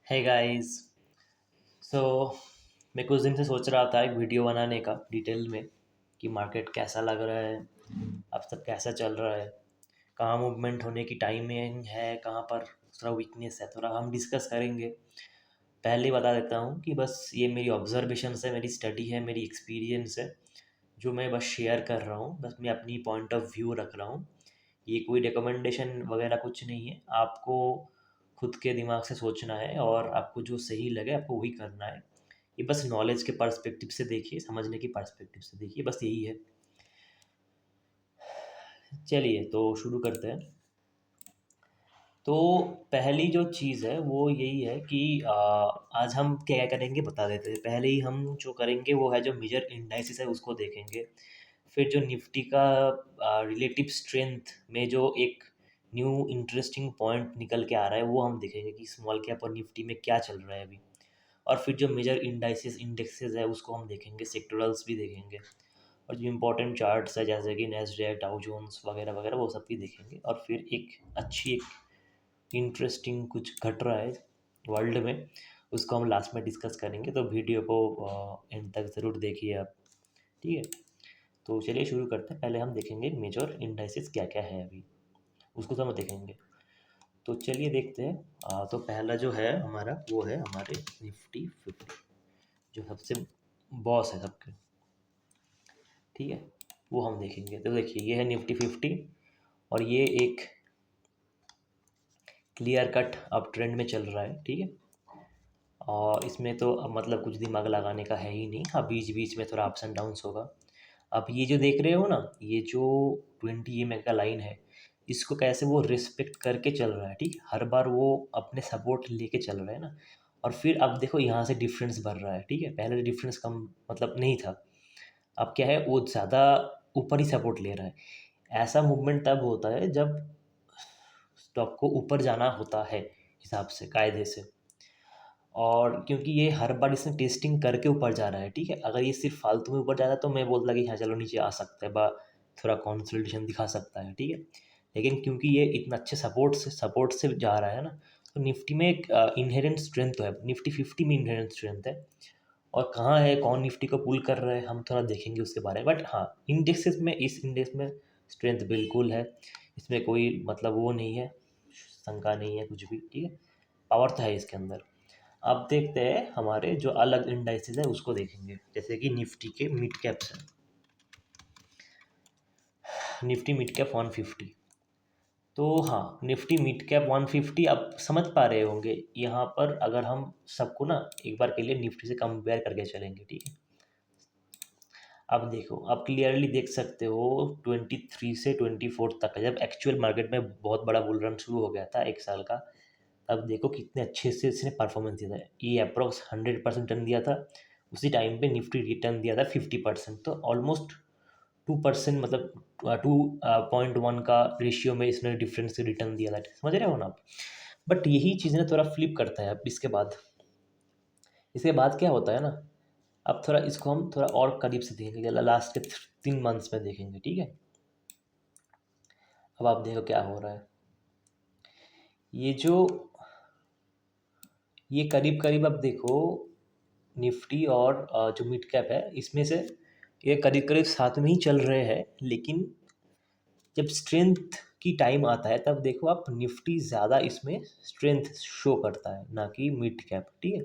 है गाइस। सो मैं कुछ दिन से सोच रहा था एक वीडियो बनाने का डिटेल में कि मार्केट कैसा लग रहा है, अब सब कैसा चल रहा है, कहाँ मूवमेंट होने की टाइमिंग है, कहाँ पर थोड़ा वीकनेस है, थोड़ा हम डिस्कस करेंगे। पहले ही बता देता हूँ कि बस ये मेरी ऑब्जर्वेशन है, मेरी स्टडी है, मेरी एक्सपीरियंस है, जो मैं बस शेयर कर रहा हूँ। बस मैं अपनी पॉइंट ऑफ व्यू रख रहा हूँ। ये कोई रिकमेंडेशन वगैरह कुछ नहीं है। आपको खुद के दिमाग से सोचना है और आपको जो सही लगे आपको वही करना है। ये बस नॉलेज के पर्सपेक्टिव से देखिए, समझने की पर्सपेक्टिव से देखिए, बस यही है। चलिए तो शुरू करते हैं। तो पहली जो चीज़ है वो यही है कि आज हम क्या करेंगे बता देते हैं। पहले ही हम जो करेंगे वो है जो मेजर इंडाइसिस है उसको देखेंगे। फिर जो निफ्टी का रिलेटिव स्ट्रेंथ में जो एक न्यू इंटरेस्टिंग पॉइंट निकल के आ रहा है वो हम देखेंगे कि स्मॉल कैप और निफ्टी में क्या चल रहा है अभी। और फिर जो मेजर इंडाइसिस इंडेक्सेस है उसको हम देखेंगे, सेक्टोरल्स भी देखेंगे, और जो इंपॉर्टेंट चार्ट्स है जैसे कि नैस्डैक, डाउ जोन्स वगैरह वगैरह वो सब भी देखेंगे। और फिर एक इंटरेस्टिंग कुछ घट रहा है वर्ल्ड में, उसको हम लास्ट में डिस्कस करेंगे। तो वीडियो को एंड तक ज़रूर देखिए आप। ठीक है, तो चलिए शुरू करते हैं। पहले हम देखेंगे मेजर इंडाइसिस क्या क्या है अभी, उसको तो हम देखेंगे। तो चलिए देखते हैं। तो पहला जो है हमारा वो है हमारे निफ्टी 50, जो सबसे बॉस है सबके। ठीक है, वो हम देखेंगे। तो देखिए ये है निफ्टी 50, और ये एक क्लियर कट अप ट्रेंड में चल रहा है। ठीक है, और इसमें तो अब मतलब कुछ दिमाग लगाने का है ही नहीं। हाँ, बीच बीच में थोड़ा अप्स एंड डाउन्स होगा। अब ये जो देख रहे हो ना, ये जो 20 EMA का लाइन है, इसको कैसे वो रिस्पेक्ट करके चल रहा है। ठीक है, हर बार वो अपने सपोर्ट लेके चल रहा है ना। और फिर अब देखो यहाँ से डिफरेंस बढ़ रहा है। ठीक है, पहले डिफरेंस कम मतलब नहीं था, अब क्या है वो ज़्यादा ऊपर ही सपोर्ट ले रहा है। ऐसा मूवमेंट तब होता है जब स्टॉक को ऊपर जाना होता है हिसाब से, कायदे से। और क्योंकि ये हर बार इसने टेस्टिंग करके ऊपर जा रहा है। ठीक है, अगर ये सिर्फ फालतू में ऊपर जाता तो मैं बोलता कि हाँ चलो नीचे आ सकता है, बा थोड़ा कॉन्सल्टेशन दिखा सकता है। ठीक है, लेकिन क्योंकि ये इतना अच्छे सपोर्ट से जा रहा है ना, तो निफ्टी में एक इनहेरेंट स्ट्रेंथ तो है, निफ्टी 50 में इनहेरेंट स्ट्रेंथ है। और कहाँ है, कौन निफ्टी को पुल कर रहा है, हम थोड़ा देखेंगे उसके बारे में। बट हाँ, इंडेक्सेस में, इस इंडेक्स में स्ट्रेंथ बिल्कुल है, इसमें कोई मतलब वो नहीं है, शंका नहीं है कुछ भी। ठीक है, पावर तो है इसके अंदर। अब देखते हैं हमारे जो अलग इंडाइसेस है उसको देखेंगे, जैसे कि निफ्टी के मिड कैप्स हैं। Nifty mid cap 150। तो हाँ, निफ्टी मिड कैप 150, अब समझ पा रहे होंगे यहाँ पर अगर हम सबको ना एक बार के लिए निफ्टी से कंपेयर करके चलेंगे। ठीक है, अब देखो, आप क्लियरली देख सकते हो 23 से 24 तक जब एक्चुअल मार्केट में बहुत बड़ा बुल रन शुरू हो गया था एक साल का, तब देखो कितने अच्छे से इसने परफॉर्मेंस दिया था। ये अप्रोक्स 100% टर्न दिया था। उसी टाइम पे निफ्टी रिटर्न दिया था 50%, तो ऑलमोस्ट 2% मतलब 2.1 का रेशियो में इसने डिफरेंस से रिटर्न दिया था। समझ रहे हो ना आप? बट यही चीज़ ने थोड़ा फ्लिप करता है अब इसके बाद क्या होता है ना। अब थोड़ा इसको हम थोड़ा और करीब से देखेंगे, लास्ट के 3 मंथ्स में देखेंगे। ठीक है, अब आप देखो क्या हो रहा है। ये जो ये करीब करीब अब देखो, निफ्टी और जो मिड कैप है इसमें से ये करीब करीब साथ में ही चल रहे हैं। लेकिन जब स्ट्रेंथ की टाइम आता है तब देखो आप, निफ्टी ज़्यादा इसमें स्ट्रेंथ शो करता है ना कि मिड कैप। ठीक है,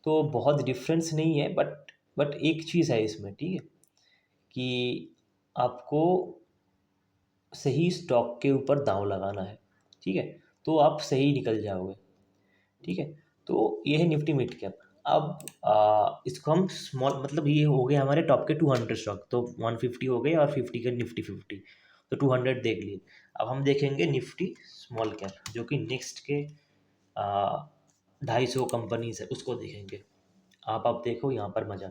तो बहुत डिफरेंस नहीं है, बट एक चीज़ है इसमें। ठीक है, कि आपको सही स्टॉक के ऊपर दांव लगाना है। ठीक है, तो आप सही निकल जाओगे। ठीक है, तो ये है निफ्टी मिड कैप। अब इसको हम स्मॉल, मतलब ये हो गए हमारे टॉप के 200 स्टॉक, तो 150 हो गए और 50 के निफ्टी 50, तो 200 देख लिए। अब हम देखेंगे निफ्टी स्मॉल कैप, जो कि नेक्स्ट के 250 कंपनीज है उसको देखेंगे। आप देखो यहाँ पर मज़ा।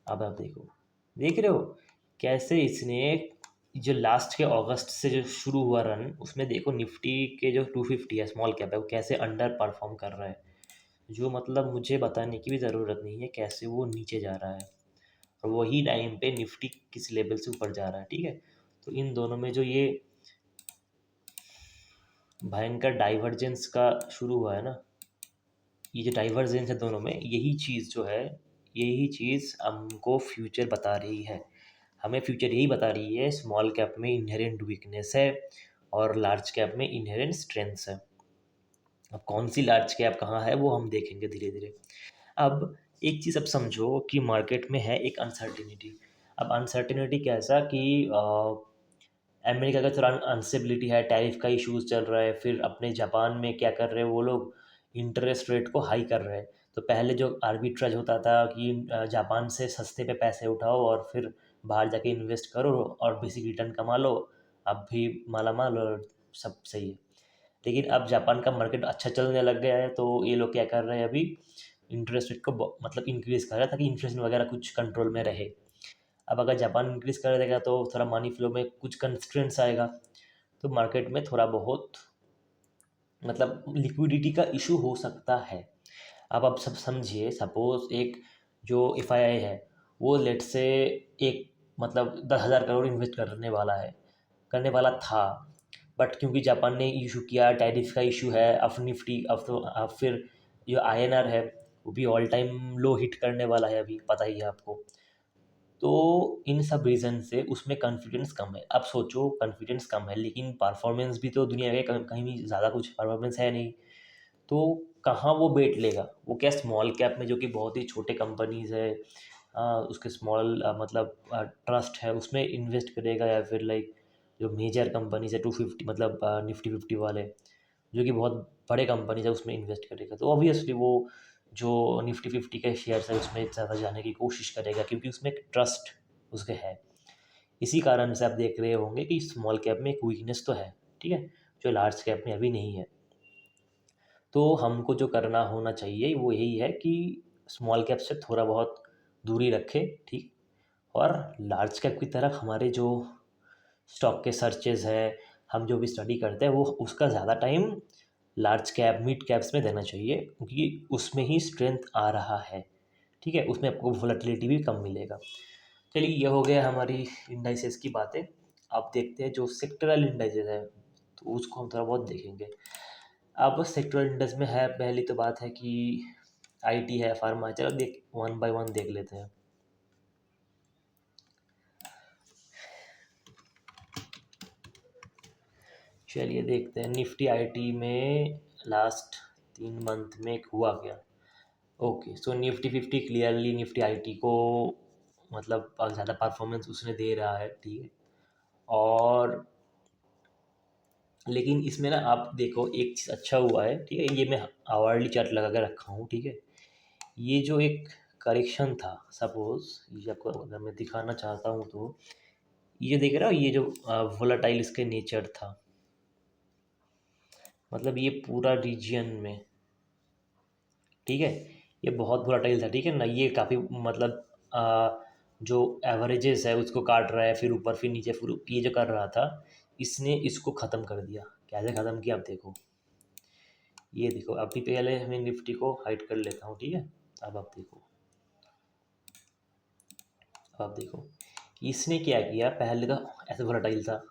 अब आप देखो, देख रहे हो कैसे इसने जो लास्ट के अगस्त से जो शुरू हुआ रन, उसमें देखो निफ्टी के जो 250 है स्मॉल कैप है वो कैसे अंडर परफॉर्म कर रहा है। जो मतलब मुझे बताने की भी ज़रूरत नहीं है कैसे वो नीचे जा रहा है, और वही टाइम पे निफ्टी किस लेवल से ऊपर जा रहा है। ठीक है, तो इन दोनों में जो ये भयंकर डाइवर्जेंस का शुरू हुआ है ना, ये जो डाइवर्जेंस है दोनों में, यही चीज़ जो है, यही चीज़ हमको फ्यूचर बता रही है। हमें फ्यूचर यही बता रही है, स्मॉल कैप में इनहेरेंट वीकनेस है और लार्ज कैप में इनहेरेंट स्ट्रेंथ्स है। अब कौन सी लार्ज कैप कहाँ है वो हम देखेंगे धीरे धीरे। अब एक चीज़ अब समझो कि मार्केट में है एक अनसर्टिनिटी। अब अनसर्टिनिटी कैसा कि अमेरिका का थोड़ा अनस्टेबिलिटी है, टैरिफ का इश्यूज चल रहा है, फिर अपने जापान में क्या कर रहे हैं वो लोग, इंटरेस्ट रेट को हाई कर रहे हैं। तो पहले जो आर्बिट्राज होता था कि जापान से सस्ते पे पैसे उठाओ और फिर बाहर जाके इन्वेस्ट करो और बेसिक रिटर्न कमा लो, अब भी माला माल और सब सही है। लेकिन अब जापान का मार्केट अच्छा चलने लग गया है, तो ये लोग क्या कर रहे हैं अभी, इंटरेस्ट रेट को मतलब इंक्रीज़ कर रहा है ताकि इन्फ्लेशन वगैरह कुछ कंट्रोल में रहे। अब अगर जापान इंक्रीज़ कर देगा तो थोड़ा मनी फ्लो में कुछ कंस्ट्रेंट्स आएगा, तो मार्केट में थोड़ा बहुत मतलब लिक्विडिटी का इशू हो सकता है। अब आप सब समझिए, सपोज़ एक जो एफआईआई है वो लेट से एक मतलब 10,000 करोड़ इन्वेस्ट करने वाला था, बट क्योंकि जापान ने इशू किया, टैरिफ का इशू है, अब निफ्टी अब फिर जो आईएनआर है वो भी ऑल टाइम लो हिट करने वाला है, अभी पता ही है आपको। तो इन सब रीज़न से उसमें कॉन्फिडेंस कम है। अब सोचो कॉन्फिडेंस कम है लेकिन परफॉर्मेंस भी तो दुनिया में कहीं भी ज़्यादा कुछ परफॉर्मेंस है नहीं, तो कहाँ वो बेट लेगा? वो क्या स्मॉल कैप में जो कि बहुत ही छोटे कंपनीज़ है, उसके स्मॉल मतलब ट्रस्ट है उसमें इन्वेस्ट करेगा, या फिर लाइक जो मेजर कंपनीज़ है 250 मतलब निफ्टी 50 वाले जो कि बहुत बड़े कंपनीज़ है उसमें इन्वेस्ट करेगा, तो ऑब्वियसली वो जो निफ्टी 50 के शेयर्स है उसमें ज़्यादा जाने की कोशिश करेगा क्योंकि उसमें एक ट्रस्ट उसके है। इसी कारण से आप देख रहे होंगे कि स्मॉल कैप में एक वीकनेस तो है, ठीक है? जो लार्ज कैप में अभी नहीं है। तो हमको जो करना होना चाहिए वो यही है कि स्मॉल कैप से थोड़ा बहुत दूरी रखें, ठीक? और लार्ज कैप की तरफ हमारे जो स्टॉक के सर्चेज़ है, हम जो भी स्टडी करते हैं वो उसका ज़्यादा time large cap, mid caps में देना चाहिए क्योंकि उसमें ही स्ट्रेंथ आ रहा है, ठीक है? उसमें आपको वोलेटिलिटी भी कम मिलेगा। चलिए ये हो गया हमारी इंडाइसेस की बातें। अब देखते हैं जो सेक्टरल इंडाइसेस है, तो उसको हम थोड़ा बहुत देखेंगे। अब सेक्टरल इंडेक्स में है, पहली तो बात है कि आईटी है, फार्मा, चलो देख वन बाय वन देख लेते हैं। चलिए देखते हैं निफ्टी आईटी में लास्ट 3 मंथ में हुआ क्या। Okay, so Nifty 50 clearly Nifty IT को मतलब ज़्यादा परफॉर्मेंस उसने दे रहा है, ठीक है? और लेकिन इसमें ना आप देखो एक चीज़ अच्छा हुआ है, ठीक है? ये मैं आवरली चार्ट लगा के रखा हूँ, ठीक है? ये जो एक करेक्शन था, सपोज ये आपको अगर मैं दिखाना चाहता हूँ तो ये देख रहा हो, ये जो वोलाटाइल इसके नेचर था, मतलब ये पूरा रीजियन में, ठीक है, ये बहुत वोलाटाइल था, ठीक है ना? ये काफ़ी मतलब जो एवरेजेस है उसको काट रहा है, फिर ऊपर फिर नीचे, फिर ये जो कर रहा था, इसने इसको ख़त्म कर दिया। कैसे ख़त्म किया आप देखो, ये देखो, अभी पहले मैं निफ्टी को हाइड कर लेता हूँ, ठीक है? अब आप देखो, अब आप देखो इसने क्या किया, पहले तो ऐसे वोलाटाइल था,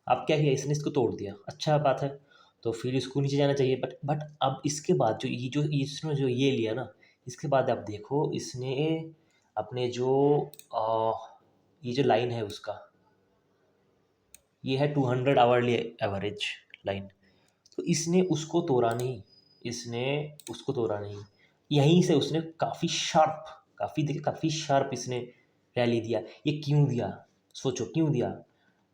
अब क्या किया इसने, इसको तोड़ दिया, अच्छा बात है, तो फिर इसको नीचे जाना चाहिए, बट अब इसके बाद जो इसने जो ये लिया ना, इसके बाद आप देखो इसने अपने जो आ, ये जो लाइन है उसका, ये है 200 आवर्ली एवरेज लाइन, तो इसने उसको तोड़ा नहीं, इसने उसको तोड़ा नहीं, यहीं से उसने काफ़ी शार्प इसने रैली दिया। ये क्यों दिया, सोचो क्यों दिया?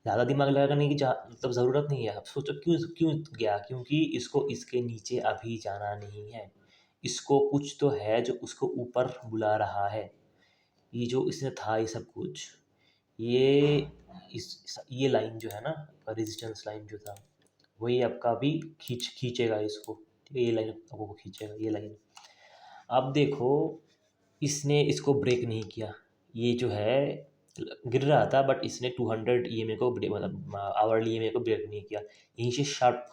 ज़्यादा दिमाग लगाने की मतलब ज़रूरत नहीं है। आप सोचो क्यों क्यों गया? क्योंकि इसको इसके नीचे अभी जाना नहीं है। इसको कुछ तो है जो उसको ऊपर बुला रहा है। ये जो इसने था ये सब कुछ, ये ये लाइन जो है ना, रेजिस्टेंस लाइन जो था, वही आपका अभी खींचेगा इसको, ठीक है? ये लाइन आपको खींचेगा, ये लाइन। अब देखो इसने इसको ब्रेक नहीं किया, ये जो है गिर रहा था, बट इसने 200 ईएमए को मतलब आवर्ली ईएमए को ब्रेक नहीं किया, यहीं से शार्प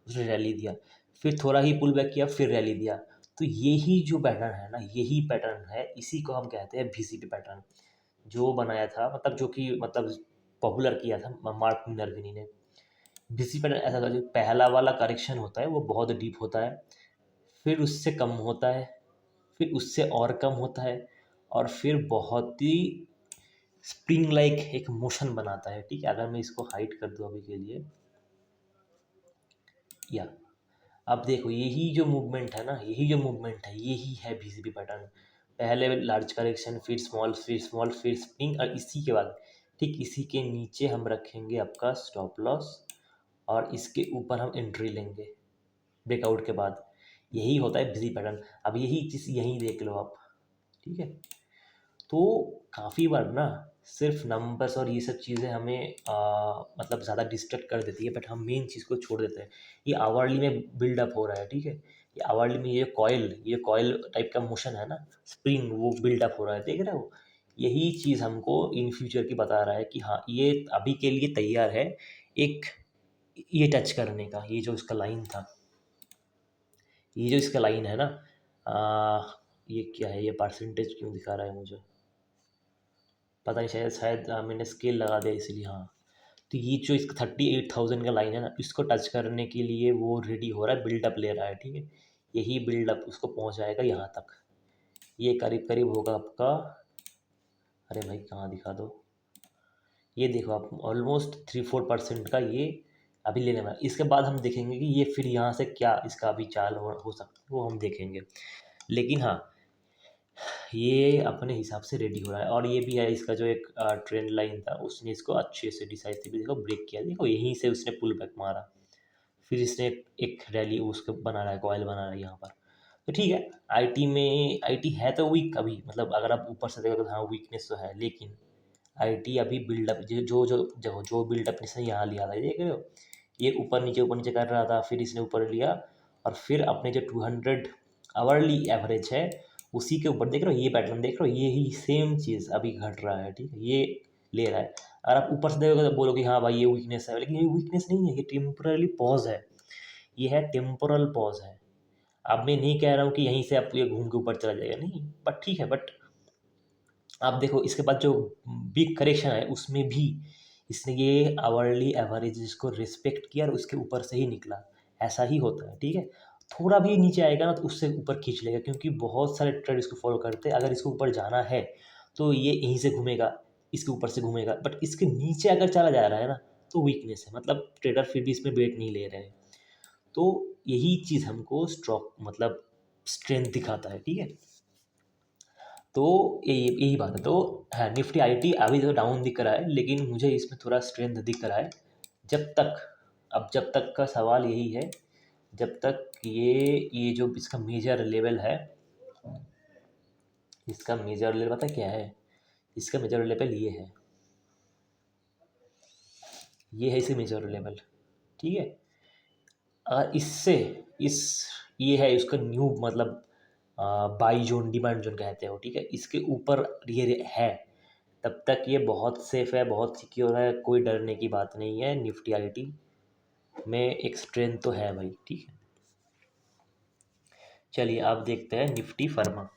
उसने रैली दिया, फिर थोड़ा ही पुल बैक किया, फिर रैली दिया। तो यही जो पैटर्न है ना, यही पैटर्न है, इसी को हम कहते हैं VCP पैटर्न, जो बनाया था मतलब जो कि मतलब पॉपुलर किया था मार्क मिनर्विनी ने। VCP पैटर्न ऐसा था, जो पहला वाला करेक्शन होता है वो बहुत डीप होता है, फिर उससे कम होता है, फिर उससे और कम होता है, और फिर बहुत ही स्प्रिंग लाइक एक मोशन बनाता है, ठीक है। अगर मैं इसको हाइड कर दूँ अभी के लिए, या अब देखो यही जो मूवमेंट है ना, यही जो मूवमेंट है, यही है बीसीबी पैटर्न। पहले लार्ज करेक्शन, फिर स्मॉल, फिर स्मॉल, फिर स्प्रिंग, और इसी के बाद ठीक इसी के नीचे हम रखेंगे आपका स्टॉप लॉस, और इसके ऊपर हम एंट्री लेंगे ब्रेकआउट के बाद। यही होता है बिजी पैटर्न। अब यही चीज़ यहीं देख लो आप, ठीक है। तो काफ़ी बार ना सिर्फ नंबर्स और ये सब चीज़ें हमें मतलब ज़्यादा डिस्ट्रैक्ट कर देती है, बट हम मेन चीज़ को छोड़ देते हैं। ये आवर्ली में बिल्डअप हो रहा है, ठीक है। ये आवर्ली में ये कॉयल टाइप का मोशन है ना, स्प्रिंग वो बिल्डअप हो रहा है, देख रहे हो। यही चीज़ हमको इन फ्यूचर की बता रहा है कि हाँ ये अभी के लिए तैयार है एक ये टच करने का। ये जो इसका लाइन था, ये जो इसका लाइन है ना, ये क्या है, ये परसेंटेज क्यों दिखा रहा है मुझे पता नहीं, शायद शायद मैंने स्केल लगा दिया इसलिए। हाँ, तो ये जो इसका 38,000 का लाइन है ना, इसको टच करने के लिए वो रेडी हो रहा है, बिल्डअप ले रहा है, ठीक है। यही बिल्डअप उसको पहुंचाएगा यहाँ तक। ये करीब करीब होगा आपका, अरे भाई कहाँ दिखा दो, ये देखो आप ऑलमोस्ट 3-4% का ये अभी लेने वाला। इसके बाद हम देखेंगे कि ये फिर यहाँ से क्या इसका अभी चाल हो सकता है, वो हम देखेंगे। लेकिन हाँ, ये अपने हिसाब से रेडी हो रहा है, और ये भी है इसका जो एक ट्रेंड लाइन था, उसने इसको अच्छे से डिसाइसिवली देखो ब्रेक किया, देखो यहीं से उसने पुल बैक मारा। फिर इसने एक रैली उसको बना रहा है, कॉयल बना रहा है यहाँ पर। तो ठीक है, आईटी में आईटी है तो वीक अभी, मतलब अगर आप ऊपर से देखो तो हाँ वीकनेस तो है, लेकिन आईटी अभी बिल्डअप जो बिल्डअप इसने यहाँ लिया था, ये देख रहे हो। ये ऊपर नीचे कर रहा था, फिर इसने ऊपर लिया, और फिर अपने जो 200 आवर्ली एवरेज है उसी के ऊपर देख रहे हो, ये पैटर्न देख रहे हो, ये ही सेम चीज़ अभी घट रहा है, ठीक है। ये ले रहा है। अगर आप ऊपर से देखोगे तो बोलोगे हाँ भाई ये वीकनेस है, लेकिन ये वीकनेस नहीं है, ये टेम्पररी पॉज है। ये है टेम्पोरल पॉज है। अब मैं नहीं कह रहा हूँ कि यहीं से आप ये घूम के ऊपर चला जाएगा, नहीं, बट ठीक है। बट आप देखो इसके बाद जो बिग करेक्शन है उसमें भी इसने ये आवर्ली एवरेजेस को रिस्पेक्ट किया और उसके ऊपर से ही निकला। ऐसा ही होता है, ठीक है। थोड़ा भी नीचे आएगा ना तो उससे ऊपर खींच लेगा, क्योंकि बहुत सारे ट्रेड इसको फॉलो करते हैं। अगर इसको ऊपर जाना है तो ये यहीं से घूमेगा, इसके ऊपर से घूमेगा, बट इसके नीचे अगर चला जा रहा है ना तो वीकनेस है, मतलब ट्रेडर फिर भी इसमें वेट नहीं ले रहे हैं। तो यही चीज़ हमको स्ट्रोक मतलब स्ट्रेंथ दिखाता है, ठीक है। तो यही यही बात है। तो हाँ, निफ्टी आईटी अभी तो डाउन दिख रहा है, लेकिन मुझे इसमें थोड़ा स्ट्रेंथ दिख रहा है। जब तक अब जब तक का सवाल यही है, जब तक ये जो इसका मेजर लेवल है, इसका मेजर लेवल पता क्या है, इसका मेजर लेवल ये है इसका मेजर लेवल, ठीक है। इससे इस ये है उसका न्यू मतलब बाई जोन, डिमांड जोन कहते हो, ठीक है। इसके ऊपर ये है, तब तक ये बहुत सेफ है, बहुत सिक्योर है, कोई डरने की बात नहीं है। निफ्टी आईटी में एक स्ट्रेंथ तो है भाई, ठीक है। चलिए आप देखते हैं निफ्टी फर्मा।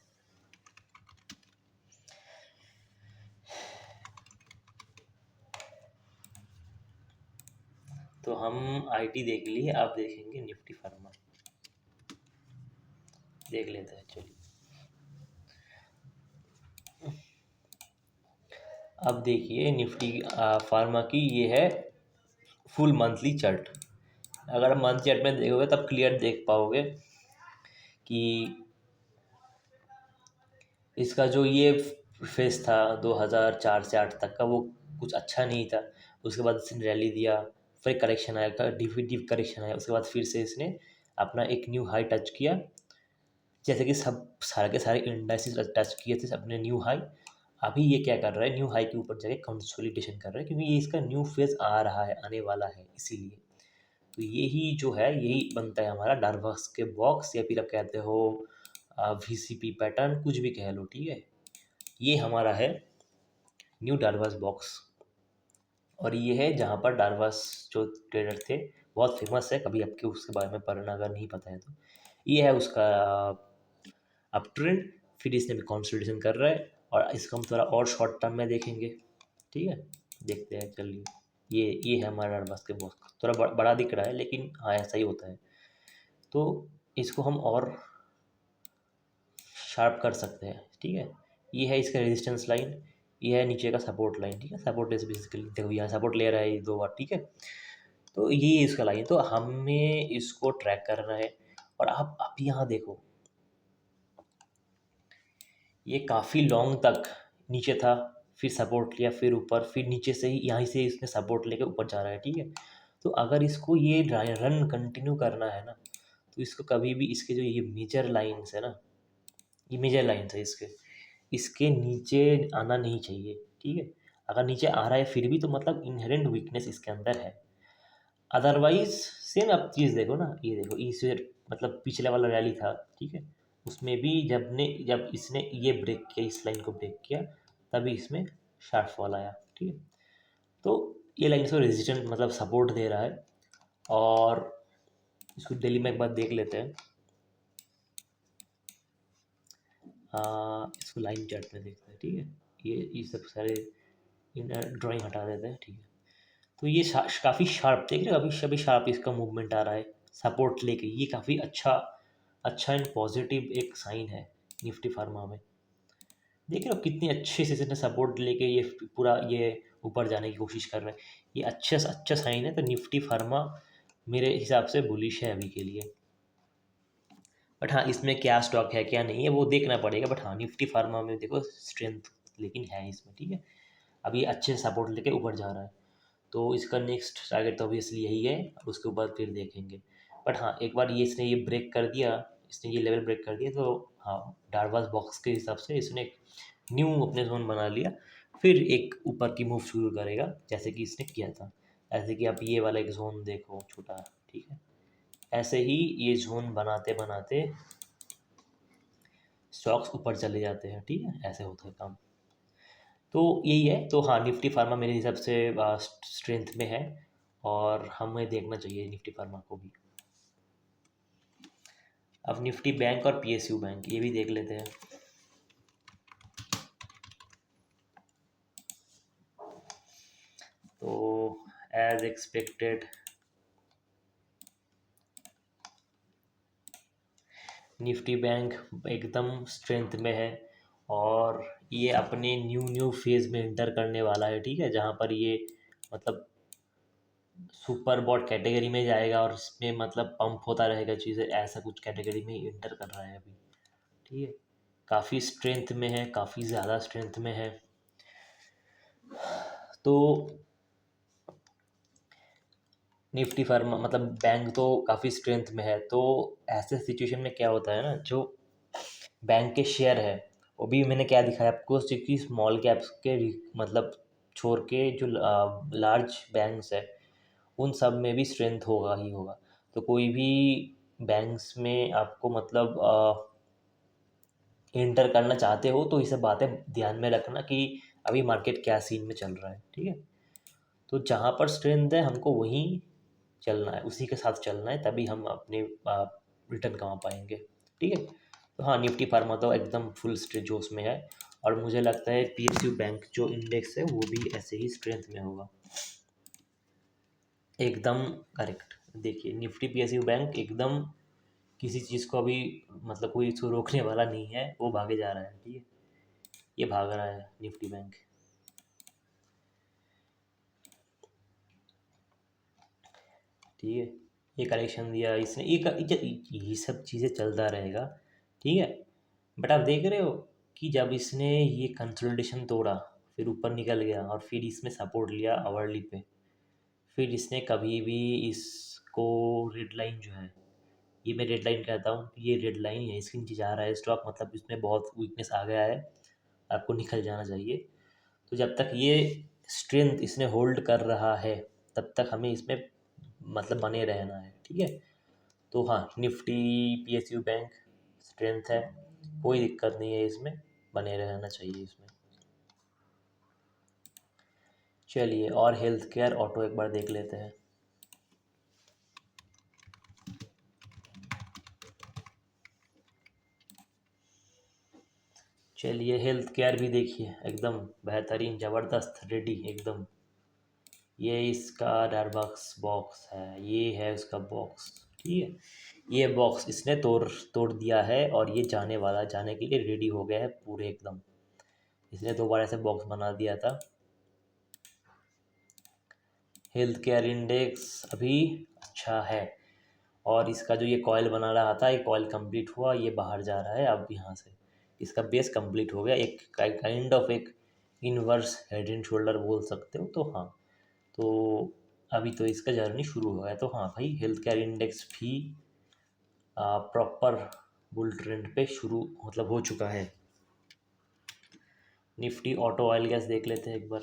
तो हम आईटी देख लिए, आप देखेंगे निफ्टी फर्मा, देख लेते हैं, चलिए। अब देखिए निफ्टी फार्मा की ये है फुल मंथली चार्ट। अगर आप मंथ चार्ट में देखोगे तब क्लियर देख पाओगे कि इसका जो ये फेस था 2004 से 8 तक का, वो कुछ अच्छा नहीं था। उसके बाद इसने रैली दिया, फिर करेक्शन आया, डिप करेक्शन आया, उसके बाद फिर से इसने अपना एक न्यू हाई टच किया, जैसे कि सब सारे के सारे इंडाइसिस टच किए थे अपने न्यू हाई। अभी ये क्या कर रहा है, न्यू हाई के ऊपर जाके कंसोलिडेशन कर रहा है, क्योंकि ये इसका न्यू फेज आ रहा है, आने वाला है, इसीलिए। तो यही जो है यही बनता है हमारा डार्वर्स के बॉक्स, या फिर आप कहते हो वीसीपी पैटर्न, कुछ भी कह लो, ठीक है। ये हमारा है न्यू डार्वर्स बॉक्स, और ये है जहाँ पर डार्वर्स जो ट्रेडर थे, बहुत फेमस है, कभी आपके उसके बारे में पढ़ना अगर नहीं पता है तो। ये है उसका अप ट्रेंड, फिर इसने भी कंसोलिडेशन कर रहा है, और इसको हम थोड़ा और शॉर्ट टर्म में देखेंगे, ठीक है। देखते हैं, चलिए। ये है हमारा डार्वर्स के बॉक्स, थोड़ा बड़ा दिख रहा है, लेकिन हाँ ऐसा ही होता है। तो इसको हम और शार्प कर सकते हैं, ठीक है। ये है इसका रेजिस्टेंस लाइन, ये है नीचे का सपोर्ट लाइन, ठीक है। सपोर्ट इस बेसिकली देखो यहाँ सपोर्ट ले रहा है ये 2 बार, ठीक है। तो ये इसका लाइन, तो हमें इसको ट्रैक करना है। और आप अब यहाँ देखो, ये काफ़ी लॉन्ग तक नीचे था, फिर सपोर्ट लिया, फिर ऊपर, फिर नीचे से ही यहाँ से इसने सपोर्ट लेके ऊपर जा रहा है, ठीक है। तो अगर इसको ये रन कंटिन्यू करना है ना, तो इसको कभी भी इसके जो ये मेजर लाइन्स है ना, ये मेजर लाइन्स है इसके नीचे आना नहीं चाहिए, ठीक है। अगर नीचे आ रहा है फिर भी, तो मतलब इनहेरेंट वीकनेस इसके अंदर है। अदरवाइज सेम आप चीज़ देखो ना, ये देखो इस मतलब पिछले वाला रैली था, ठीक है। उसमें भी जब इसने ये ब्रेक किया, इस लाइन को ब्रेक किया, तभी इसमें शार्ट फॉल आया, ठीक है। तो ये लाइन इसको रेजिस्टेंट मतलब सपोर्ट दे रहा है। और इसको डेली में एक बार देख लेते हैं। इसको लाइन चार्ट में देखते हैं, ठीक है। ये सब सारे इन ड्राइंग हटा देते हैं, ठीक है। तो ये काफ़ी शार्प देख रहे हो, अभी अभी शार्प इसका मूवमेंट आ रहा है सपोर्ट लेके। ये काफ़ी अच्छा अच्छा एंड पॉजिटिव एक साइन है निफ्टी फार्मा में। देख रहे हो कितनी अच्छे से इसने सपोर्ट लेके ये पूरा ये ऊपर जाने की कोशिश कर रहे हैं। ये अच्छा अच्छा साइन है। तो निफ्टी फार्मा मेरे हिसाब से बुलिश है अभी के लिए। बट हाँ, इसमें क्या स्टॉक है क्या नहीं है वो देखना पड़ेगा। बट हाँ, निफ्टी फार्मा में देखो स्ट्रेंथ लेकिन है इसमें, ठीक है। अभी अच्छे से सपोर्ट लेके ऊपर जा रहा है। तो इसका नेक्स्ट टारगेट तो ऑब्वियसली यही है, और उसके ऊपर फिर देखेंगे। बट हाँ, एक बार ये इसने ये ब्रेक कर दिया, इसने ये लेवल ब्रेक कर दिया, तो हाँ, डार्वास बॉक्स के हिसाब से इसने एक न्यू अपने जोन बना लिया। फिर एक ऊपर की मूव शुरू करेगा जैसे कि इसने किया था। ऐसे कि आप ये वाला एक जोन देखो छोटा, ठीक है। ऐसे ही ये जोन बनाते बनाते स्टॉक्स ऊपर चले जाते हैं, ठीक है। ऐसे होता है काम। तो यही है। तो हाँ, निफ्टी फार्मा मेरे हिसाब से स्ट्रेंथ में है, और हमें देखना चाहिए निफ्टी फार्मा को भी। अब निफ्टी बैंक और पीएसयू बैंक ये भी देख लेते हैं। तो एज एक्सपेक्टेड निफ्टी बैंक एकदम स्ट्रेंथ में है, और ये अपने न्यू फेज़ में इंटर करने वाला है, ठीक है। जहाँ पर ये मतलब सुपर बॉट कैटेगरी में जाएगा, और इसमें मतलब पंप होता रहेगा चीज़ें, ऐसा कुछ कैटेगरी में इंटर कर रहा है अभी, ठीक है। काफ़ी स्ट्रेंथ में है, काफ़ी ज़्यादा स्ट्रेंथ में है। तो निफ्टी फार्मा मतलब बैंक तो काफ़ी स्ट्रेंथ में है। तो ऐसे सिचुएशन में क्या होता है ना, जो बैंक के शेयर है वो भी मैंने क्या दिखाया आपको, कि स्मॉल कैप्स के मतलब छोड़ के जो लार्ज बैंक्स है उन सब में भी स्ट्रेंथ होगा ही होगा। तो कोई भी बैंक्स में आपको मतलब एंटर करना चाहते हो तो ये सब बातें ध्यान में रखना कि अभी मार्केट क्या सीन में चल रहा है, ठीक है। तो जहाँ पर स्ट्रेंथ है हमको वहीं चलना है, उसी के साथ चलना है, तभी हम अपने रिटर्न कमा पाएंगे, ठीक है। तो हाँ, निफ्टी फार्मा तो एकदम फुल स्ट्रेच जोश में है, और मुझे लगता है पीएसयू बैंक जो इंडेक्स है वो भी ऐसे ही स्ट्रेंथ में होगा। एकदम करेक्ट। देखिए निफ्टी पीएसयू बैंक एकदम किसी चीज़ को अभी मतलब कोई इसको रोकने वाला नहीं है, वो भागे जा रहा है, ठीक है। ये भाग रहा है निफ्टी बैंक, ठीक है। ये करेक्शन दिया इसने, ये सब चीज़ें चलता रहेगा, ठीक है। बट आप देख रहे हो कि जब इसने ये कंसोलिडेशन तोड़ा, फिर ऊपर निकल गया, और फिर इसमें सपोर्ट लिया आवरली पे, फिर इसने कभी भी इसको रेड लाइन जो है, ये मैं रेड लाइन कहता हूँ, ये रेड लाइन है इसके नीचे जा रहा है स्टॉक, मतलब इसमें बहुत वीकनेस आ गया है, आपको निकल जाना चाहिए। तो जब तक ये स्ट्रेंथ इसने होल्ड कर रहा है तब तक हमें इसमें मतलब बने रहना है, ठीक है। तो हाँ, निफ्टी पीएसयू बैंक स्ट्रेंथ है, कोई दिक्कत नहीं है इसमें, बने रहना चाहिए इसमें। चलिए, और हेल्थ केयर ऑटो एक बार देख लेते हैं। चलिए, हेल्थ केयर भी देखिए एकदम बेहतरीन, ज़बरदस्त, रेडी एकदम। ये इसका डायरबॉक्स बॉक्स है, ये है उसका बॉक्स, ठीक है। ये बॉक्स इसने तोड़ तोड़ दिया है और ये जाने के लिए रेडी हो गया है पूरे एकदम। इसने दोबारा से बॉक्स बना दिया था। हेल्थ केयर इंडेक्स अभी अच्छा है, और इसका जो ये कॉयल बना रहा था, ये कॉयल कंप्लीट हुआ, ये बाहर जा रहा है अब यहाँ से। इसका बेस कंप्लीट हो गया, एक काइंड ऑफ एक इनवर्स हेड एंड शोल्डर बोल सकते हो। तो हाँ, तो अभी तो इसका जर्नी शुरू हुआ है। तो हाँ भाई, हेल्थ केयर इंडेक्स भी प्रॉपर बुल ट्रेंड पे शुरू मतलब हो चुका है। निफ्टी ऑटो ऑयल गैस देख लेते हैं एक बार।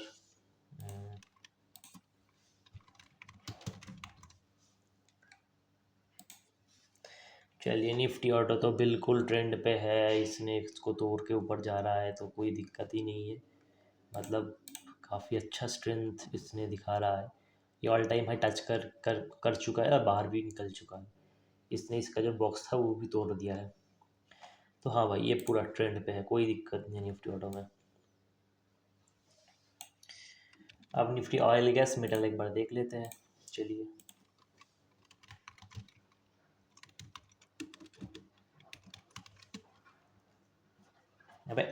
चलिए, निफ्टी ऑटो तो बिल्कुल ट्रेंड पे है, इसने इसको तोड़ के ऊपर जा रहा है तो कोई दिक्कत ही नहीं है। मतलब काफ़ी अच्छा स्ट्रेंथ इसने दिखा रहा है। ये ऑल टाइम हाई टच कर चुका है और बाहर भी निकल चुका है। इसने इसका जो बॉक्स था वो भी तोड़ दिया है। तो हाँ भाई, ये पूरा ट्रेंड पे है, कोई दिक्कत नहीं है निफ्टी ऑटो में। अब निफ्टी ऑयल गैस मेटल एक बार देख लेते हैं। चलिए, अबे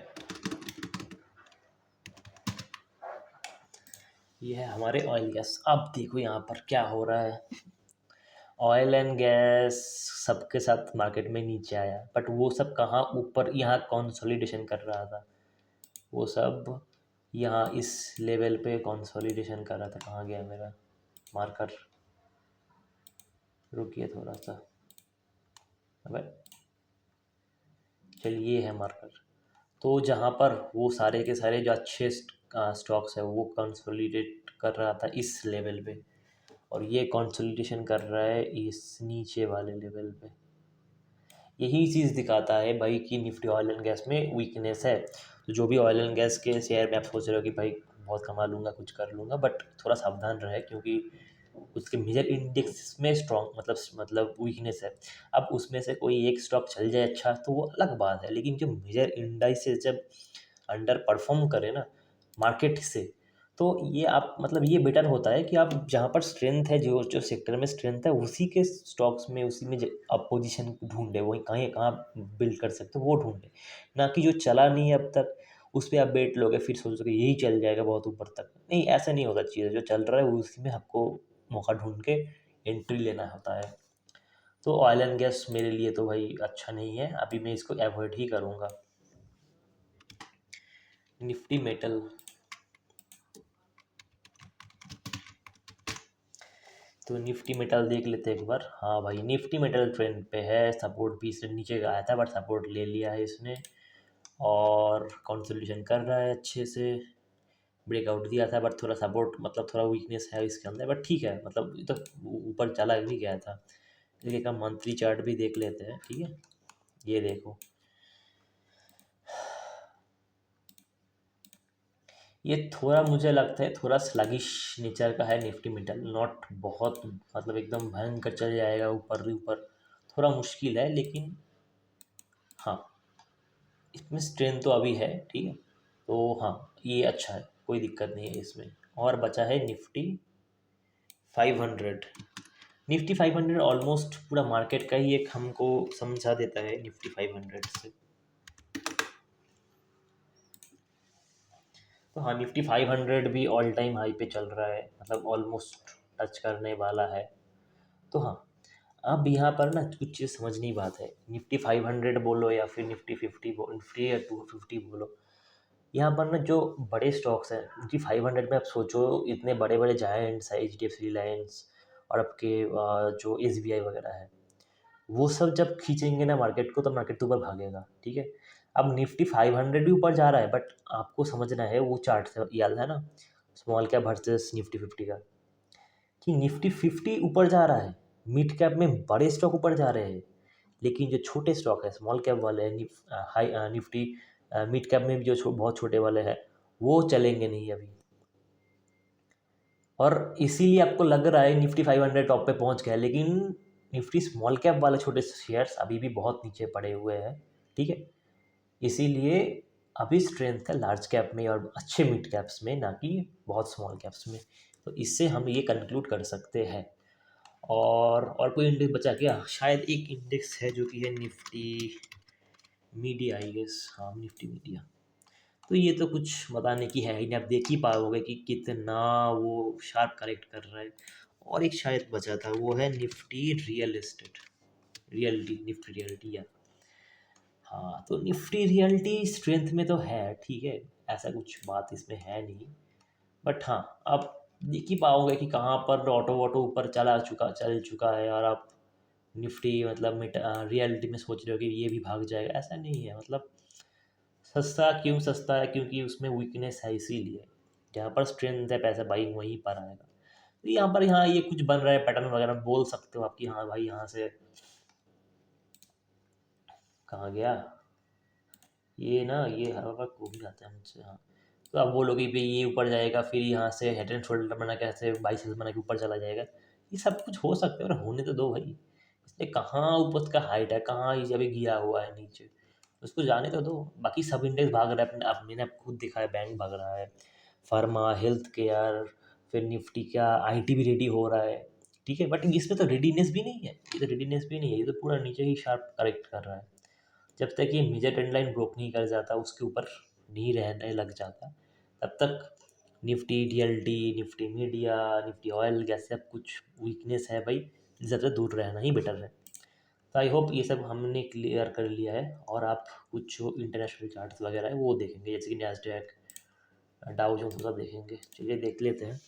ये है हमारे ऑयल गैस। अब देखो यहाँ पर क्या हो रहा है। ऑयल एंड गैस सबके साथ मार्केट में नीचे आया, बट वो सब कहाँ ऊपर यहाँ कंसोलिडेशन कर रहा था। वो सब यहाँ इस लेवल पे कंसोलिडेशन कर रहा था। कहाँ गया मेरा मार्कर? रुकिए थोड़ा सा। अबे चलिए, है मार्कर। तो जहाँ पर वो सारे के सारे जो अच्छे स्टॉक्स है वो कंसोलिडेट कर रहा था इस लेवल पे, और ये कंसोलिडेशन कर रहा है इस नीचे वाले लेवल पे। यही चीज़ दिखाता है भाई कि निफ्टी ऑयल एंड गैस में वीकनेस है। तो जो भी ऑयल एंड गैस के शेयर में आप सोच रहे हो कि भाई बहुत कमा लूँगा, कुछ कर लूँगा, बट थोड़ा सावधान रहे, क्योंकि उसके मेजर इंडेक्स में स्ट्रॉन्ग मतलब वीकनेस है। अब उसमें से कोई एक स्टॉक चल जाए अच्छा तो वो अलग बात है, लेकिन जो मेजर इंडाइसेस जब अंडर परफॉर्म करे ना मार्केट से, तो ये आप मतलब ये बेटर होता है कि आप जहाँ पर स्ट्रेंथ है, जो जो सेक्टर में स्ट्रेंथ है, उसी के स्टॉक्स में उसी में आप पोजीशन ढूंढे, वही कहीं कहाँ बिल्ड कर सकते हो वो ढूंढे। ना कि जो चला नहीं है अब तक उस पर आप बेट लोगे, फिर सोचोगे यही चल जाएगा बहुत ऊपर तक। नहीं, ऐसा नहीं होता। चीज़ जो चल रहा है उसी में आपको मौका ढूंढ के एंट्री लेना होता है। तो ऑयल एंड गैस मेरे लिए तो भाई अच्छा नहीं है, अभी मैं इसको अवॉइड ही करूँगा। निफ्टी मेटल, तो निफ्टी मेटल देख लेते हैं एक बार। हाँ भाई, निफ्टी मेटल ट्रेंड पे है। सपोर्ट भी इसने नीचे का आया था, बट सपोर्ट ले लिया है इसने और कंसोलिडेशन कर रहा है अच्छे से। ब्रेकआउट दिया था, बट थोड़ा सपोर्ट मतलब थोड़ा वीकनेस है इसके अंदर, बट ठीक है। मतलब ये तो ऊपर चला भी गया था। देखिए का मंथली चार्ट भी देख लेते हैं, ठीक है। ये देखो, ये थोड़ा मुझे लगता है थोड़ा स्लगिश नेचर का है निफ्टी मेटल। नॉट बहुत मतलब एकदम भयंकर चल जाएगा ऊपर ही ऊपर, थोड़ा मुश्किल है, लेकिन हाँ इसमें स्ट्रेंथ तो अभी है, ठीक है। तो हाँ, ये अच्छा है, कोई दिक्कत नहीं है इसमें। और बचा है निफ्टी 500। निफ्टी 500 ऑलमोस्ट पूरा मार्केट का ही एक हमको समझा देता है निफ्टी 500 से। तो हाँ, निफ्टी 500 भी ऑल टाइम हाई पे चल रहा है, मतलब ऑलमोस्ट टच करने वाला है। तो हाँ, अब यहाँ पर ना कुछ चीज़ समझनी बात है। निफ्टी 500 बोलो या फिर निफ्टी 50 निफ्टी या 250 बोलो, यहाँ पर ना जो बड़े स्टॉक्स हैं निफ्टी 500 में, आप सोचो इतने बड़े बड़े जायंट्स है, HDFC रिलायंस और आपके जो SBI वगैरह है, वो सब जब खींचेंगे ना मार्केट को, तो मार्केट तो ऊपर भागेगा, ठीक है। अब निफ्टी 500 भी ऊपर जा रहा है, बट आपको समझना है वो चार्ट से याद है ना, स्मॉल कैप वर्सेस निफ्टी 50 का, कि निफ्टी 50 ऊपर जा रहा है, मिड कैप में बड़े स्टॉक ऊपर जा रहे हैं, लेकिन जो छोटे स्टॉक है स्मॉल कैप वाले हैं, निफ्टी मिड कैप में भी जो बहुत छोटे वाले हैं, वो चलेंगे नहीं अभी। और इसीलिए आपको लग रहा है निफ्टी 500 टॉप पे पहुंच गया, लेकिन निफ्टी स्मॉल कैप वाले छोटे शेयर्स अभी भी बहुत नीचे पड़े हुए हैं, ठीक है। इसीलिए अभी स्ट्रेंथ है लार्ज कैप में और अच्छे मिड कैप्स में, ना कि बहुत स्मॉल कैप्स में। तो इससे हम ये कंक्लूड कर सकते हैं। और कोई इंडेक्स बचा क्या? शायद एक इंडेक्स है जो कि है निफ्टी मीडिया, आई गेस। हाँ, निफ्टी मीडिया। तो ये तो कुछ बताने की है ही नहीं, आप देख ही पाओगे कि कितना वो शार्प करेक्ट कर रहा है। और एक शायद बचा था, वो है Nifty real estate, reality, Nifty reality या। हाँ, तो निफ्टी रियलिटी स्ट्रेंथ में तो है, ठीक है, ऐसा कुछ बात इसमें है नहीं। बट हाँ, आप देख ही पाओगे कि कहाँ पर ऑटो वोटो ऊपर चल चुका है, और आप निफ्टी मतलब रियलिटी में सोच रहे हो कि ये भी भाग जाएगा। ऐसा नहीं है, मतलब सस्ता क्यों सस्ता है, क्योंकि उसमें वीकनेस है, इसीलिए। जहाँ पर स्ट्रेंथ है पैसा बाइंग वहीं पर आएगा। तो यहाँ पर, यहाँ ये कुछ बन रहा है पैटर्न वगैरह, बोल सकते हो आप कि हाँ भाई यहाँ से कहाँ गया ये ना, ये हर वक्त घूम जाता है मुझसे। हाँ, तो आप बोलोगे भाई ये ऊपर जाएगा, फिर यहाँ से हेड एंड शोल्डर बना के ऐसे बाइसेप्स बना के ऊपर चला जाएगा। ये सब कुछ हो सकता है, और होने तो दो भाई। इसलिए कहाँ ऊपर उसका हाइट है, कहाँ ये अभी गिरा हुआ है नीचे, उसको जाने तो दो। बाकी सब इंडेक्स भाग रहा है अपने, अब मैंने खुद देखा है, बैंक भाग रहा है, फार्मा, हेल्थ केयर, फिर निफ्टी का आईटी भी रेडी हो रहा है, ठीक है। बट इसमें तो रेडीनेस भी नहीं है, ये तो रेडीनेस भी नहीं है, ये तो पूरा नीचे ही शार्प करेक्ट कर रहा है। जब तक ये मेजर ट्रेंड लाइन ब्रोक नहीं कर जाता, उसके ऊपर नहीं रहने लग जाता, तब तक Nifty DLT, Nifty media, Nifty oil gas, सब कुछ वीकनेस है भाई, ज़्यादा दूर रहना ही बेटर है। तो आई होप ये सब हमने क्लियर कर लिया है। और आप कुछ जो इंटरनेशनल चार्ट्स वगैरह है वो देखेंगे, जैसे कि नैस्डैक, डाउ जोन्स, सब देखेंगे। चलिए देख लेते हैं।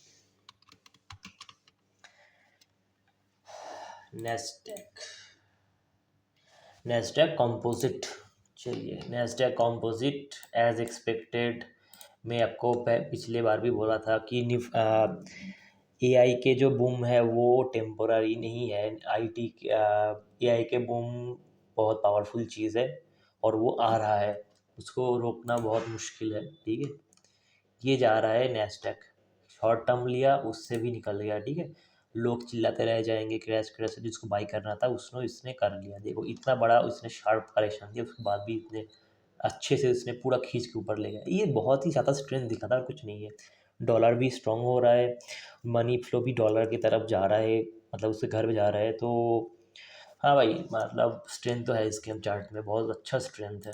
Nasdaq, Nasdaq composite. चलिए, नैस्डैक कॉम्पोजिट एज एक्सपेक्टेड। मैं आपको पिछले बार भी बोला था कि एआई के जो बूम है वो टेम्पोररी नहीं है। आईटी एआई के बूम बहुत पावरफुल चीज़ है, और वो आ रहा है, उसको रोकना बहुत मुश्किल है, ठीक है। ये जा रहा है नैस्डैक, शॉर्ट टर्म लिया, उससे भी निकल गया, ठीक है। लोग चिल्लाते रह जाएंगे क्रैश क्रैश, जिसको बाई करना था उसने इसने कर लिया। देखो इतना बड़ा उसने शार्प करेक्शन दिया, उसके बाद भी इतने अच्छे से उसने पूरा खींच के ऊपर ले गया। ये बहुत ही ज़्यादा स्ट्रेंथ दिखा था, और कुछ नहीं है। डॉलर भी स्ट्रांग हो रहा है, मनी फ्लो भी डॉलर की तरफ जा रहा है, मतलब उसके घर में जा रहा है। तो हाँ भाई, मतलब स्ट्रेंथ तो है इसके हम चार्ट में, बहुत अच्छा स्ट्रेंथ है।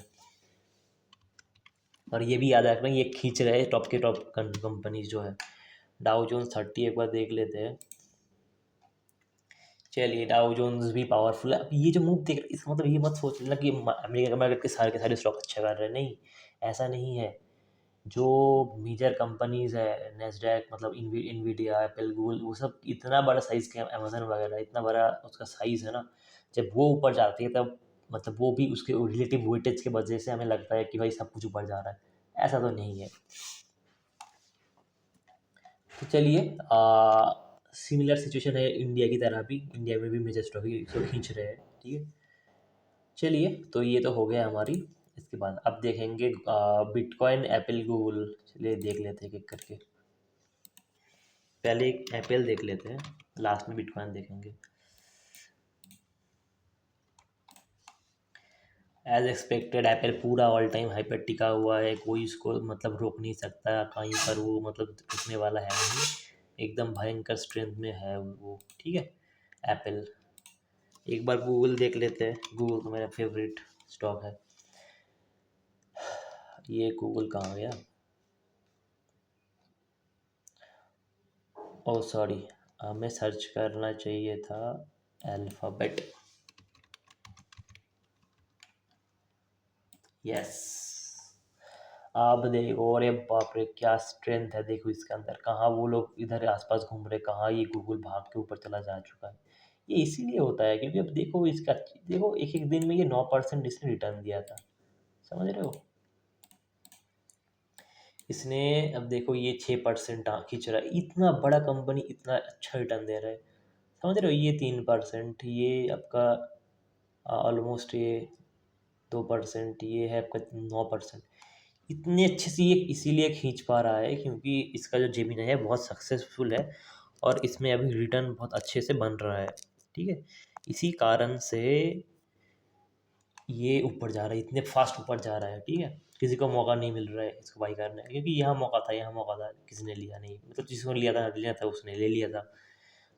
और ये भी याद रखना, ये खींच रहे टॉप के टॉप कंपनीज जो है। डाउ जोन्स 30 एक बार देख लेते हैं। चलिए, डाउ जोन्स भी पावरफुल है। अब ये जो मूव देख, इसका मतलब ये मत सोच लेना कि अमेरिका मार्केट के सारे स्टॉक अच्छा कर रहे हैं, नहीं, ऐसा नहीं है। जो मेजर कंपनीज है, नेस्डैक, मतलब इन्वीडिया, एप्पल, गूगल, वो सब इतना बड़ा साइज़ के, अमेजन वगैरह इतना बड़ा उसका साइज़ है ना, जब वो ऊपर जाती है तब, मतलब वो भी उसके रिलेटिव वेटेज के वजह से हमें लगता है कि भाई सब कुछ ऊपर जा रहा है। ऐसा तो नहीं है। तो चलिए, सिमिलर सिचुएशन है इंडिया की तरह भी, इंडिया में भी मेजर स्टॉक इसको खींच रहे हैं, ठीक है। चलिए, तो ये तो हो गया हमारी। इसके बाद अब देखेंगे बिटकॉइन, एप्पल, गूगल। चलिए देख लेते हैं एक एक करके। पहले एक एप्पल देख लेते हैं, लास्ट में बिटकॉइन देखेंगे। एज एक्सपेक्टेड एप्पल पूरा ऑल टाइम हाई पर टिका हुआ है, कोई इसको मतलब रोक नहीं सकता कहीं पर, वो मतलब रुकने वाला है नहीं, एकदम भयंकर स्ट्रेंथ में है वो, ठीक है, एप्पल। एक बार गूगल देख लेते हैं, गूगल तो मेरा फेवरेट स्टॉक है। ये गूगल कहाँ गया? ओह सॉरी, हमें सर्च करना चाहिए था अल्फ़ाबेट। यस, आप देखो, अरे बाप रे क्या स्ट्रेंथ है, देखो इसके अंदर, कहाँ वो लोग इधर आसपास घूम रहे, कहाँ ये गूगल भाग के ऊपर चला जा चुका है। ये इसीलिए होता है क्योंकि अब देखो इसका, देखो एक एक दिन में ये 9% इसने रिटर्न दिया था, समझ रहे हो। इसने, अब देखो ये 6% खींच रहा है, इतना बड़ा कंपनी इतना अच्छा रिटर्न दे रहा है, समझ रहे हो। ये 3%, ये आपका ऑलमोस्ट ये 2%, ये है आपका 9%। इतने अच्छे से ये इसीलिए खींच पा रहा है क्योंकि इसका जो जेमिनी है बहुत सक्सेसफुल है, और इसमें अभी रिटर्न बहुत अच्छे से बन रहा है, ठीक है। इसी कारण से ये ऊपर जा रहा है, इतने फास्ट ऊपर जा रहा है, ठीक है। किसी को मौका नहीं मिल रहा है इसको बाई करने का, क्योंकि यहाँ मौका था, यहाँ मौका था, किसी ने लिया नहीं, मतलब जिसको लिया था उसने ले लिया था।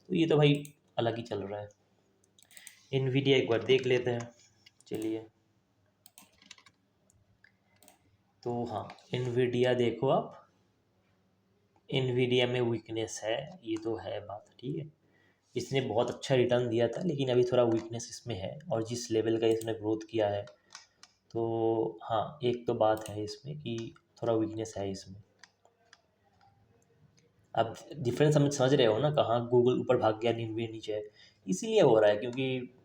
तो ये तो भाई अलग ही चल रहा है। इनवीडिया एक बार देख लेते हैं, चलिए। तो हाँ, इनवीडिया देखो आप, इनवीडिया में वीकनेस है, ये तो है बात, ठीक है। इसने बहुत अच्छा रिटर्न दिया था, लेकिन अभी थोड़ा वीकनेस इसमें है, और जिस लेवल का इसने ग्रोथ किया है, तो हाँ, एक तो बात है इसमें कि थोड़ा वीकनेस है इसमें। अब डिफरेंस समझ रहे हो ना, कहाँ गूगल ऊपर भाग गया, निन्वे नीचे है। इसीलिए हो रहा है, क्योंकि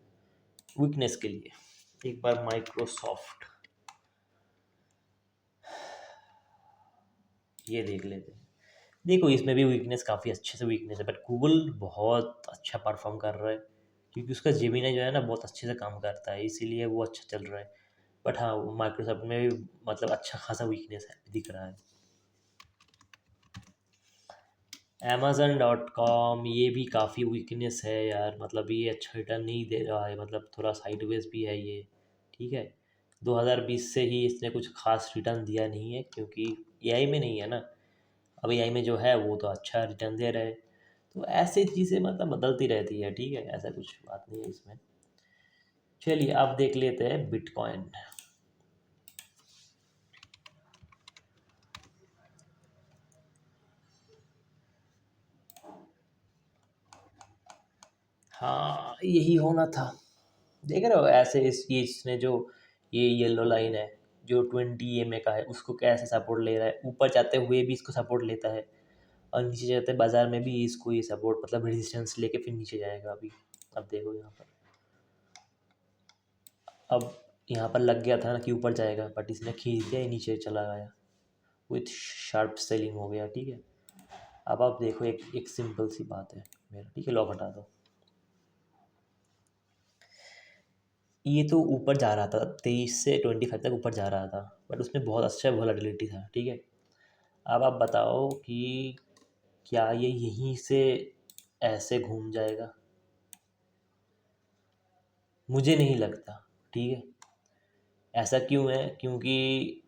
वीकनेस के लिए। एक बार माइक्रोसॉफ्ट ये देख लेते हैं। देखो, इसमें भी वीकनेस, काफ़ी अच्छे से वीकनेस है, बट गूगल बहुत अच्छा परफॉर्म कर रहा है, क्योंकि उसका जेमिनी जो है ना बहुत अच्छे से काम करता है, इसीलिए वो अच्छा चल रहा है। बट हाँ, माइक्रोसॉफ्ट में भी मतलब अच्छा खासा वीकनेस है, दिख रहा है। Amazon.com ये भी काफ़ी वीकनेस है यार, मतलब ये अच्छा रिटर्न नहीं दे रहा है, मतलब थोड़ा साइडवेज भी है ये, ठीक है। 2020 से ही इसने कुछ खास रिटर्न दिया नहीं है, क्योंकि एआई में नहीं है ना। अब एआई में जो है वो तो अच्छा रिटर्न दे रहा है। तो ऐसे चीज़ें मतलब बदलती रहती है, ठीक है, ऐसा कुछ बात नहीं है इसमें। चलिए, अब देख लेते हैं बिटकॉइन। हाँ, यही होना था। देख रहे हो ऐसे, ये इसने जो ये येलो लाइन है, जो 20 EMA का है, उसको कैसे सपोर्ट ले रहा है, ऊपर जाते हुए भी इसको सपोर्ट लेता है, और नीचे जाते बाजार में भी इसको ये सपोर्ट, मतलब रेजिस्टेंस लेके फिर नीचे जाएगा अभी। अब देखो यहाँ पर, अब यहाँ पर लग गया था ना कि ऊपर जाएगा, बट इसने खींच दिया, ये नीचे चला गया, विथ शार्प सेलिंग हो गया, ठीक है। अब आप देखो, एक सिंपल सी बात है मेरा, ठीक है, लॉक हटा दो। ये तो ऊपर जा रहा था, 23 से 25 तक ऊपर जा रहा था, बट उसमें बहुत अच्छा वॉलेटिलिटी था, ठीक है। अब आप बताओ कि क्या ये यहीं से ऐसे घूम जाएगा? मुझे नहीं लगता, ठीक है। ऐसा क्यों है? क्योंकि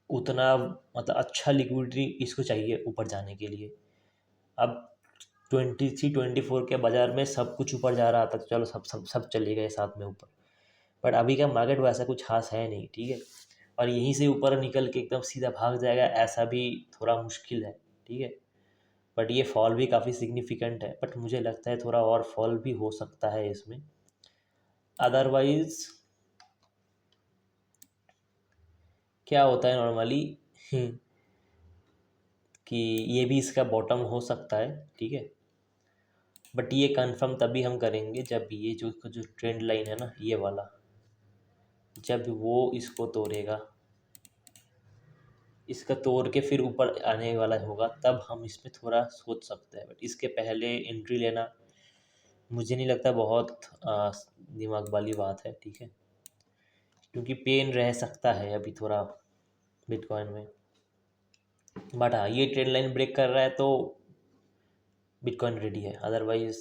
उतना मतलब अच्छा लिक्विडिटी इसको चाहिए ऊपर जाने के लिए। अब 23-24 के बाज़ार में सब कुछ ऊपर जा रहा था, तो चलो सब सब सब चले गए साथ में ऊपर। बट अभी का मार्केट वैसा कुछ खास है नहीं, ठीक है। और यहीं से ऊपर निकल के एकदम सीधा भाग जाएगा, ऐसा भी थोड़ा मुश्किल है, ठीक है। बट ये फॉल भी काफ़ी सिग्निफिकेंट है, बट मुझे लगता है थोड़ा और फॉल भी हो सकता है इसमें। अदरवाइज़ क्या होता है नॉर्मली कि ये भी इसका बॉटम हो सकता है, ठीक है। बट ये कंफर्म तभी हम करेंगे जब ये जो ट्रेंड लाइन है ना, ये वाला, जब वो इसको तोड़ेगा, इसका तोड़ के फिर ऊपर आने वाला होगा, तब हम इसमें थोड़ा सोच सकते हैं। बट इसके पहले एंट्री लेना मुझे नहीं लगता बहुत दिमाग वाली बात है, ठीक है। क्योंकि पेन रह सकता है अभी थोड़ा बिटकॉइन में। बट हाँ, ये ट्रेंड लाइन ब्रेक कर रहा है तो बिटकॉइन रेडी है। अदरवाइज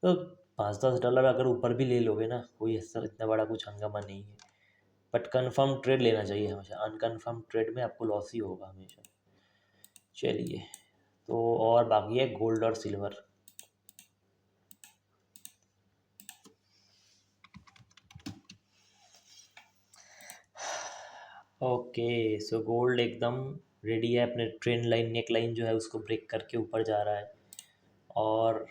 तो $5-10 अगर ऊपर भी ले लोगे ना, कोई ऐसा इतना बड़ा कुछ हंगामा नहीं है। बट कंफर्म ट्रेड लेना चाहिए हमेशा, अनकन्फर्म ट्रेड में आपको लॉस ही होगा हमेशा। चलिए, तो और बाकी है गोल्ड और सिल्वर। ओके, सो गोल्ड एकदम रेडी है, अपने ट्रेंड लाइन, नेक लाइन जो है उसको ब्रेक करके ऊपर जा रहा है, और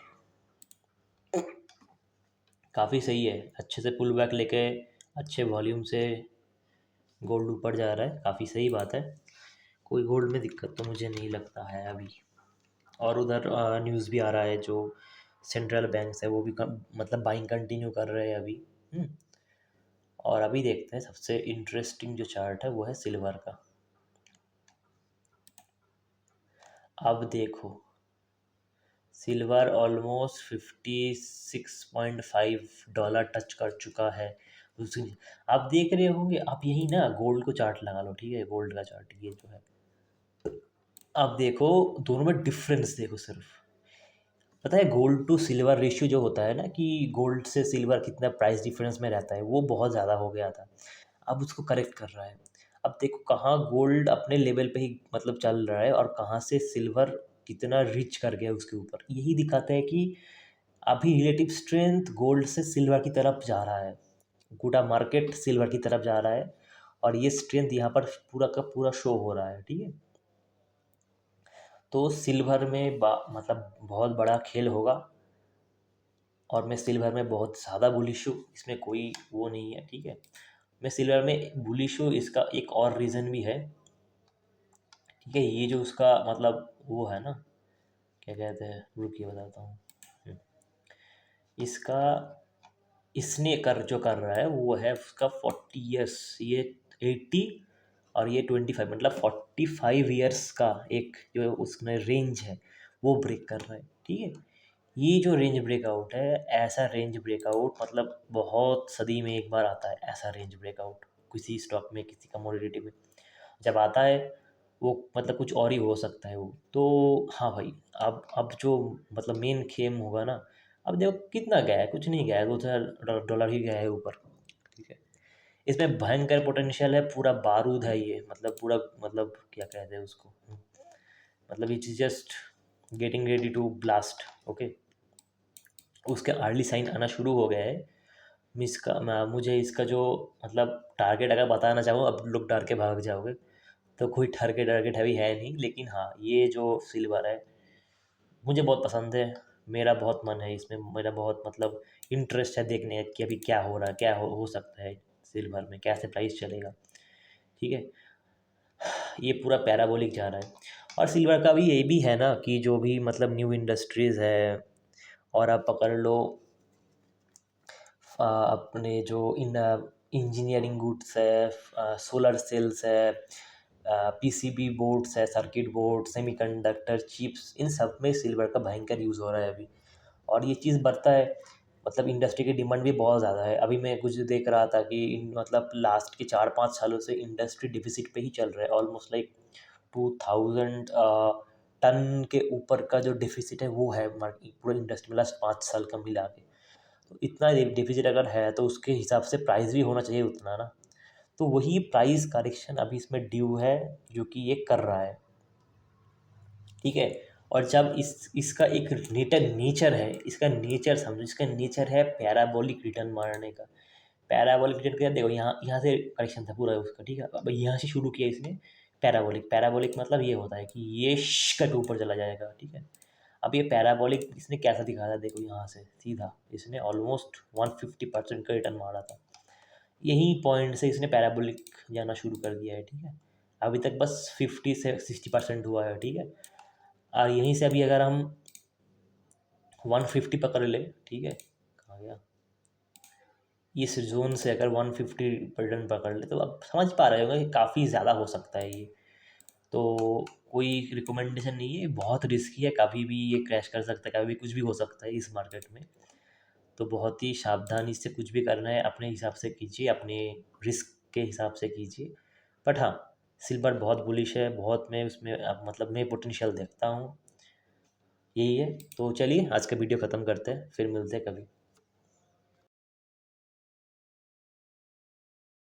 काफ़ी सही है, अच्छे से पुल बैक लेके अच्छे वॉल्यूम से गोल्ड ऊपर जा रहा है, काफ़ी सही बात है। कोई गोल्ड में दिक्कत तो मुझे नहीं लगता है अभी। और उधर न्यूज़ भी आ रहा है, जो सेंट्रल बैंक्स है वो भी मतलब बाइंग कंटिन्यू कर रहे हैं अभी। और अभी देखते हैं, सबसे इंटरेस्टिंग जो चार्ट है वो है सिल्वर का। अब देखो, सिल्वर ऑलमोस्ट $56.5 टच कर चुका है। उसी आप देख रहे होंगे, आप यही ना गोल्ड को चार्ट लगा लो, ठीक है, गोल्ड का चार्ट ये जो है। अब देखो, दोनों में डिफरेंस देखो सिर्फ। पता है गोल्ड टू सिल्वर रेशियो जो होता है ना, कि गोल्ड से सिल्वर कितना प्राइस डिफरेंस में रहता है, वो बहुत ज़्यादा हो गया था। अब उसको करेक्ट कर रहा है। अब देखो कहाँ गोल्ड अपने लेवल पे ही मतलब चल रहा है, और कहाँ से सिल्वर कितना रिच कर गया उसके ऊपर, यही दिखाता है कि अभी रिलेटिव स्ट्रेंथ गोल्ड से सिल्वर की तरफ जा रहा है, पूरा मार्केट सिल्वर की तरफ जा रहा है, और ये स्ट्रेंथ यहाँ पर पूरा का पूरा शो हो रहा है, ठीक है। तो सिल्वर में मतलब बहुत बड़ा खेल होगा, और मैं सिल्वर में बहुत ज़्यादा बुलिश हूँ, इसमें कोई वो नहीं है, ठीक है। मैं सिल्वर में बुलिश हूँ, इसका एक और रीज़न भी है, ठीक है। ये जो उसका मतलब वो है ना, क्या कहते हैं, रुकिए बताता हूँ। हम्म, इसका इसने जो कर रहा है वो है उसका 40 ईयर्स, ये 80 और ये 25, मतलब 45 ईयर्स का एक जो उसमें रेंज है वो ब्रेक कर रहा है, ठीक है। ये जो रेंज ब्रेकआउट है, ऐसा रेंज ब्रेकआउट मतलब बहुत सदी में एक बार आता है, ऐसा रेंज ब्रेकआउट किसी स्टॉक में, किसी कमोडिटी में जब आता है, वो मतलब कुछ और ही हो सकता है वो तो। हाँ भाई, अब जो मतलब मेन खेम होगा ना, अब देखो कितना गया है, कुछ नहीं गया है, $2,000 ही गया है ऊपर, ठीक है। इसमें भयंकर पोटेंशियल है, पूरा बारूद है ये, मतलब पूरा, मतलब क्या कहते हैं उसको, मतलब it's just getting ready to blast, okay. उसके अर्ली साइन आना शुरू हो गया है। मुझे इसका जो मतलब टारगेट अगर बताना चाहूँ, अब लोग डर के भाग जाओगे, तो कोई टारगेट अभी है नहीं, लेकिन हाँ ये जो सिल्वर है मुझे बहुत पसंद है, मेरा बहुत मन है इसमें, मेरा बहुत मतलब इंटरेस्ट है देखने का कि अभी क्या हो रहा है, क्या हो सकता है सिल्वर में, कैसे प्राइस चलेगा, ठीक है। ये पूरा पैराबोलिक जा रहा है। और सिल्वर का भी ये भी है ना कि जो भी मतलब न्यू इंडस्ट्रीज़ है, और आप पकड़ लो अपने जो इंजीनियरिंग गुड्स है, सोलर सेल्स है, पीसीबी बोर्ड्स है, सर्किट बोर्ड, सेमीकंडक्टर चिप्स, इन सब में सिल्वर का भयंकर यूज़ हो रहा है अभी, और ये चीज़ बढ़ता है, मतलब इंडस्ट्री की डिमांड भी बहुत ज़्यादा है। अभी मैं कुछ देख रहा था कि मतलब लास्ट के 4-5 सालों से इंडस्ट्री डिफिसिट पे ही चल रहा है, ऑलमोस्ट लाइक 2000 टन के ऊपर का जो डिफिसिट है वो है पूरे इंडस्ट्री में लास्ट 5 साल का मिला के। तो इतना डिफिसिट अगर है तो उसके हिसाब से प्राइस भी होना चाहिए उतना ना। तो वही प्राइस करेक्शन अभी इसमें ड्यू है, जो कि ये कर रहा है, ठीक है। और जब इसका एक नेचर है, इसका नेचर समझो, इसका नेचर है पैराबोलिक रिटर्न मारने का। पैराबोलिक रिटर्न क्या, देखो यहाँ यहाँ से करेक्शन था पूरा उसका, ठीक है। अब यहाँ से शुरू किया इसने पैराबोलिक, पैराबोलिक मतलब ये होता है कि ये कट ऊपर चला जाएगा, ठीक है। अब ये पैराबोलिक इसने कैसा दिखाया था, देखो यहाँ से सीधा इसने ऑलमोस्ट 150% का रिटर्न मारा था, यही पॉइंट से इसने पैराबोलिक जाना शुरू कर दिया है, ठीक है। अभी तक बस 50 से 60% हुआ है, ठीक है। और यहीं से अभी अगर हम 150 पकड़ ले, ठीक है, कहाँ गया, इस जोन से अगर 150% पकड़ ले, तो अब समझ पा रहे होंगे कि काफ़ी ज़्यादा हो सकता है ये। तो कोई रिकमेंडेशन नहीं है, बहुत रिस्की है, कभी भी ये क्रैश कर सकता है, कभी भी कुछ भी हो सकता है इस मार्केट में। तो बहुत ही सावधानी से कुछ भी करना है, अपने हिसाब से कीजिए, अपने रिस्क के हिसाब से कीजिए। बट हाँ, सिल्वर बहुत बुलिश है, बहुत, मैं उसमें मतलब मैं पोटेंशियल देखता हूँ, यही है। तो चलिए आज का वीडियो ख़त्म करते हैं, फिर मिलते हैं कभी।